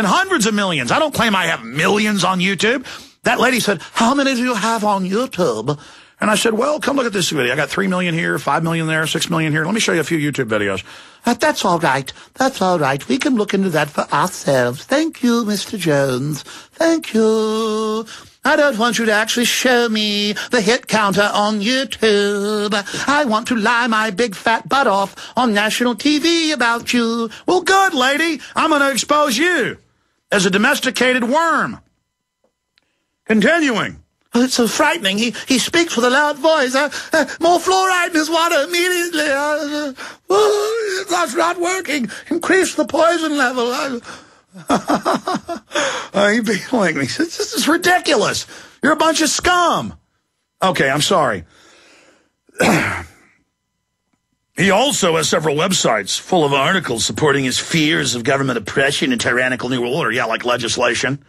and hundreds of millions. I don't claim I have millions on YouTube. That lady said, how many do you have on YouTube? And I said, well, come look at this video. I got 3 million here, 5 million there, 6 million here. Let me show you a few YouTube videos. That's all right. That's all right. We can look into that for ourselves. Thank you, Mr. Jones. Thank you. I don't want you to actually show me the hit counter on YouTube. I want to lie my big fat butt off on national TV about you. Well, good, lady. I'm going to expose you as a domesticated worm. Continuing. Oh, it's so frightening. He speaks with a loud voice. More fluoride in his water immediately. That's not working. Increase the poison level. You're being me. This is ridiculous. You're a bunch of scum. Okay, I'm sorry. He also has several websites full of articles supporting his fears of government oppression and tyrannical new world order. Yeah, like legislation.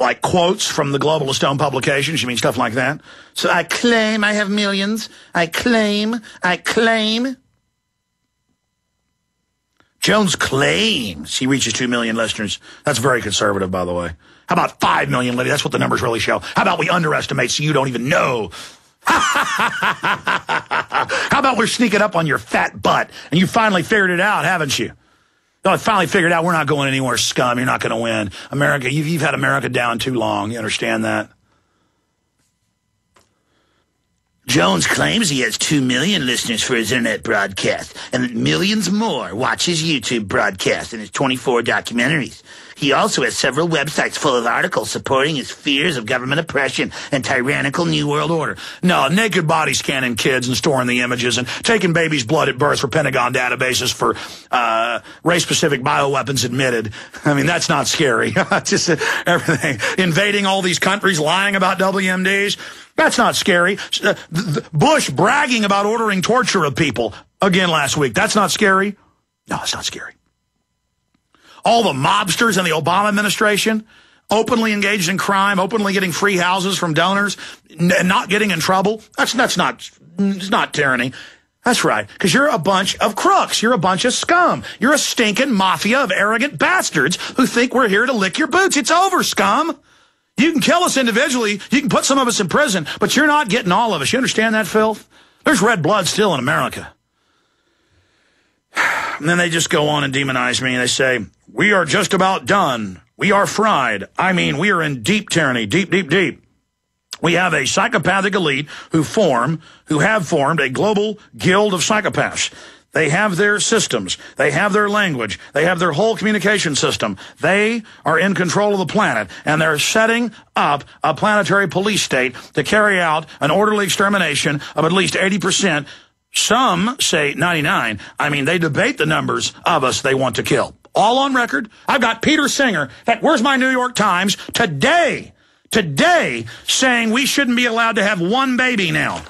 Like quotes from the Globalist Stone publications. You mean stuff like that? So I claim I have millions. I claim. Jones claims he reaches 2 million listeners. That's very conservative, by the way. How about 5 million, lady? That's what the numbers really show. How about we underestimate so you don't even know? How about we're sneaking up on your fat butt and you finally figured it out, haven't you? No, I finally figured out we're not going anywhere, scum. You're not going to win. America, you've had America down too long. You understand that? Jones claims he has 2 million listeners for his internet broadcast and that millions more watch his YouTube broadcast and his 24 documentaries. He also has several websites full of articles supporting his fears of government oppression and tyrannical new world order. No, naked body scanning kids and storing the images and taking babies' blood at birth for Pentagon databases for race-specific bioweapons admitted. I mean, that's not scary. Just everything. Invading all these countries, lying about WMDs. That's not scary. Bush bragging about ordering torture of people again last week. That's not scary. No, it's not scary. All the mobsters in the Obama administration, openly engaged in crime, openly getting free houses from donors, not getting in trouble. It's not tyranny. That's right, because you're a bunch of crooks. You're a bunch of scum. You're a stinking mafia of arrogant bastards who think we're here to lick your boots. It's over, scum. You can kill us individually. You can put some of us in prison, but you're not getting all of us. You understand that, filth? There's red blood still in America. And then they just go on and demonize me. And they say, we are just about done. We are fried. I mean, we are in deep tyranny, deep, deep, deep. We have a psychopathic elite who have formed a global guild of psychopaths. They have their systems. They have their language. They have their whole communication system. They are in control of the planet, and they're setting up a planetary police state to carry out an orderly extermination of at least 80%. Some say 99. I mean, they debate the numbers of us they want to kill. All on record. I've got Peter Singer. In fact, where's my New York Times? Today saying we shouldn't be allowed to have one baby now.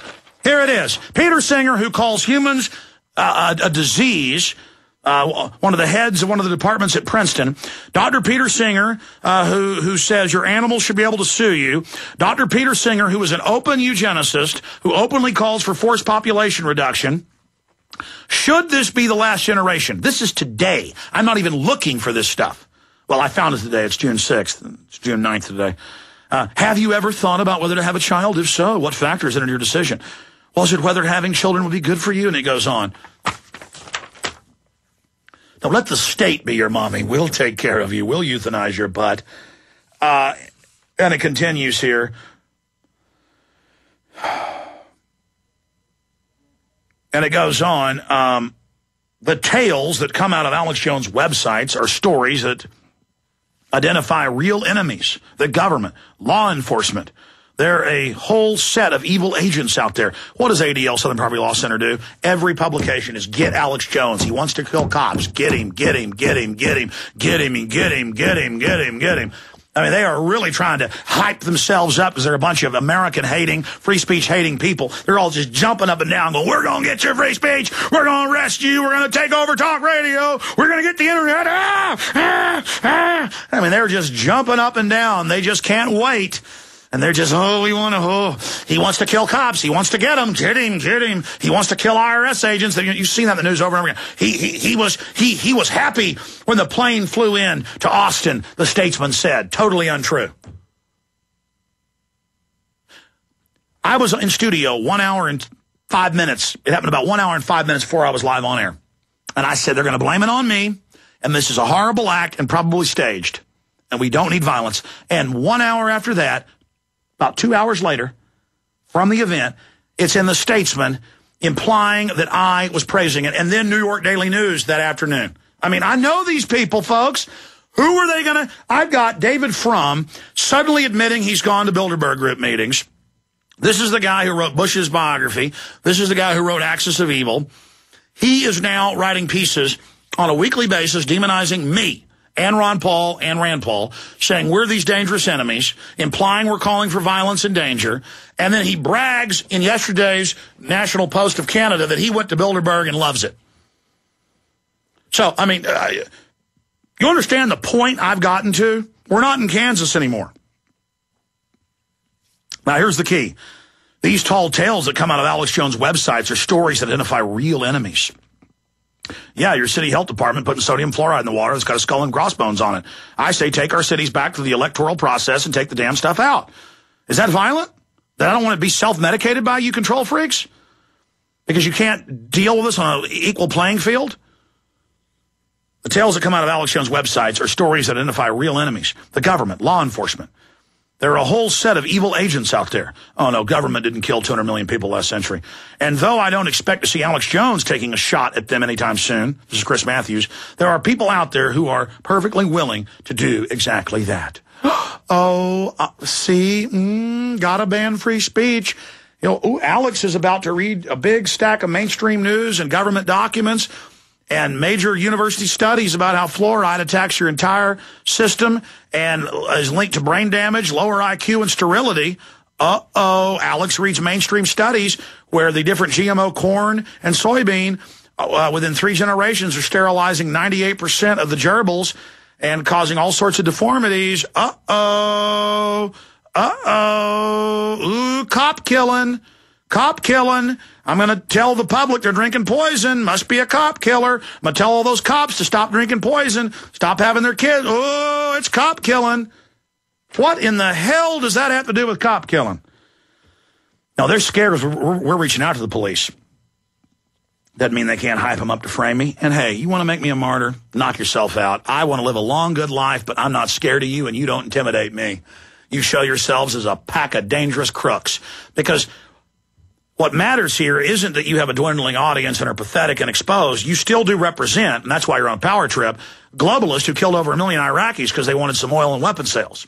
Here it is. Peter Singer, who calls humans a disease, one of the heads of one of the departments at Princeton. Dr. Peter Singer, who says your animals should be able to sue you. Dr. Peter Singer, who is an open eugenicist, who openly calls for forced population reduction. Should this be the last generation? This is today. I'm not even looking for this stuff. Well, I found it today. It's June 6th. It's June 9th today. Have you ever thought about whether to have a child? If so, what factors enter your decision? Was it whether having children would be good for you? And it goes on. Now, let the state be your mommy. We'll take care of you. We'll euthanize your butt. And it continues here. And it goes on. The tales that come out of Alex Jones' websites are stories that identify real enemies, the government, law enforcement. They're a whole set of evil agents out there. What does ADL, Southern Poverty Law Center, do? Every publication is get Alex Jones. He wants to kill cops. Get him, get him, get him, get him, get him, get him, get him, get him, get him. I mean, they are really trying to hype themselves up because they're a bunch of American-hating, free speech-hating people. They're all just jumping up and down going, we're going to get your free speech. We're going to arrest you. We're going to take over talk radio. We're going to get the internet. I mean, they're just jumping up and down. They just can't wait And they're just, he wants to kill cops. He wants to get them. Get him. He wants to kill IRS agents. You've seen that in the news over and over again. He was happy when the plane flew in to Austin, the statesman said. Totally untrue. I was in studio 1 hour and 5 minutes. It happened about 1 hour and 5 minutes before I was live on air. And I said, they're going to blame it on me. And this is a horrible act and probably staged. And we don't need violence. And 1 hour after that, about 2 hours later, from the event, it's in the Statesman implying that I was praising it. And then New York Daily News that afternoon. I mean, I know these people, folks. Who are they going to? I've got David Frum suddenly admitting he's gone to Bilderberg Group meetings. This is the guy who wrote Bush's biography. This is the guy who wrote Axis of Evil. He is now writing pieces on a weekly basis demonizing me and Ron Paul and Rand Paul, saying we're these dangerous enemies, implying we're calling for violence and danger. And then he brags in yesterday's National Post of Canada that he went to Bilderberg and loves it. So, I mean, you understand the point I've gotten to? We're not in Kansas anymore. Now, here's the key. These tall tales that come out of Alex Jones' websites are stories that identify real enemies. Yeah, your city health department putting sodium fluoride in the water that's got a skull and crossbones on it. I say take our cities back to the electoral process and take the damn stuff out. Is that violent? That I don't want to be self-medicated by you control freaks? Because you can't deal with this on an equal playing field? The tales that come out of Alex Jones' websites are stories that identify real enemies. The government, law enforcement. There are a whole set of evil agents out there. Oh, no, government didn't kill 200 million people last century. And though I don't expect to see Alex Jones taking a shot at them anytime soon, this is Chris Matthews, there are people out there who are perfectly willing to do exactly that. Gotta ban free speech. You know, Alex is about to read a big stack of mainstream news and government documents and major university studies about how fluoride attacks your entire system and is linked to brain damage, lower IQ, and sterility. Alex reads mainstream studies where the different GMO corn and soybean within 3 generations are sterilizing 98% of the gerbils and causing all sorts of deformities. Ooh, cop killing. Cop killing. I'm going to tell the public they're drinking poison. Must be a cop killer. I'm going to tell all those cops to stop drinking poison. Stop having their kids. Oh, it's cop killing. What in the hell does that have to do with cop killing? No, they're scared because we're reaching out to the police. Doesn't mean they can't hype them up to frame me. And hey, you want to make me a martyr? Knock yourself out. I want to live a long, good life, but I'm not scared of you and you don't intimidate me. You show yourselves as a pack of dangerous crooks. Because what matters here isn't that you have a dwindling audience and are pathetic and exposed. You still do represent, and that's why you're on a power trip, globalists who killed over 1 million Iraqis because they wanted some oil and weapon sales.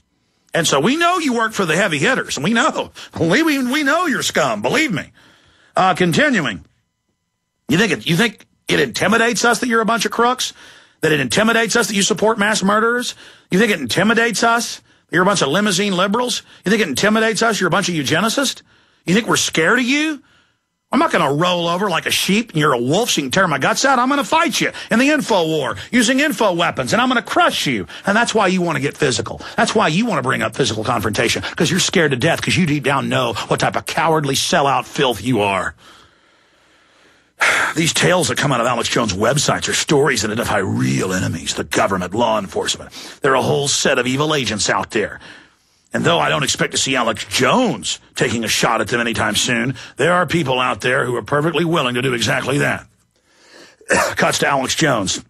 And so we know you work for the heavy hitters, and we know. We know you're scum, believe me. Continuing. You think it intimidates us that you're a bunch of crooks? That it intimidates us that you support mass murderers? You think it intimidates us that you're a bunch of limousine liberals? You think it intimidates us you're a bunch of eugenicists? You think we're scared of you? I'm not going to roll over like a sheep and you're a wolf so you can tear my guts out. I'm going to fight you in the info war using info weapons, and I'm going to crush you. And that's why you want to get physical. That's why you want to bring up physical confrontation, because you're scared to death, because you deep down know what type of cowardly sellout filth you are. These tales that come out of Alex Jones' websites are stories that identify real enemies, the government, law enforcement. There are a whole set of evil agents out there. And though I don't expect to see Alex Jones taking a shot at them anytime soon, there are people out there who are perfectly willing to do exactly that. Cuts to Alex Jones.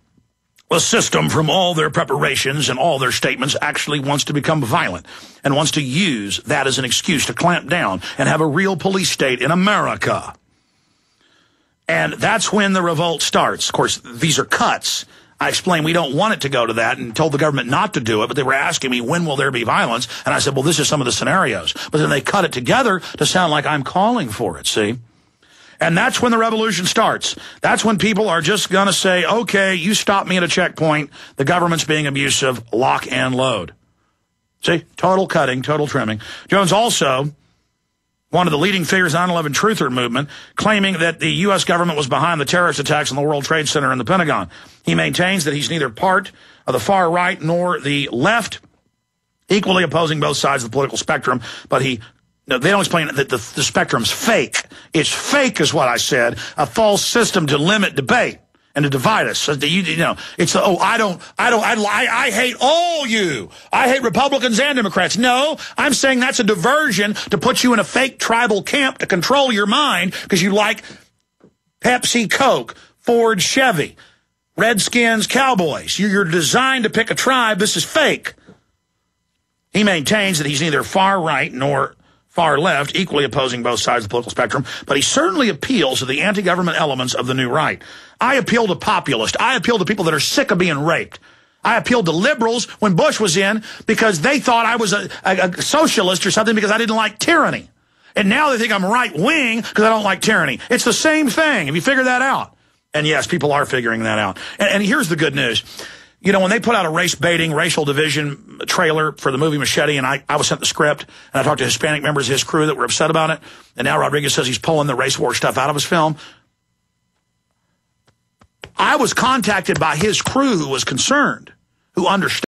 The system, from all their preparations and all their statements, actually wants to become violent and wants to use that as an excuse to clamp down and have a real police state in America. And that's when the revolt starts. Of course, these are cuts. I explained we don't want it to go to that and told the government not to do it, but they were asking me, when will there be violence? And I said, well, this is some of the scenarios. But then they cut it together to sound like I'm calling for it, see? And that's when the revolution starts. That's when people are just going to say, okay, you stop me at a checkpoint. The government's being abusive. Lock and load. See? Total cutting, total trimming. Jones also, one of the leading figures in the 9/11 truther movement, claiming that the U.S. government was behind the terrorist attacks on the World Trade Center and the Pentagon. He maintains that he's neither part of the far right nor the left. equally opposing both sides of the political spectrum, but they don't explain that the spectrum's fake. It's fake is what I said, a false system to limit debate and to divide us. So it's I hate all you. I hate Republicans and Democrats. No, I'm saying that's a diversion to put you in a fake tribal camp to control your mind because you like Pepsi, Coke, Ford, Chevy, Redskins, Cowboys. You're designed to pick a tribe. This is fake. He maintains that he's neither far right nor far left, equally opposing both sides of the political spectrum, but he certainly appeals to the anti-government elements of the new right. I appeal to populists. I appeal to people that are sick of being raped. I appealed to liberals when Bush was in because they thought I was a socialist or something because I didn't like tyranny. And now they think I'm right-wing because I don't like tyranny. It's the same thing. Have you figured that out? And yes, people are figuring that out. And here's the good news. You know, when they put out a race-baiting, racial division trailer for the movie Machete, and I was sent the script, and I talked to Hispanic members of his crew that were upset about it, and now Rodriguez says he's pulling the race war stuff out of his film. I was contacted by his crew who was concerned, who understood.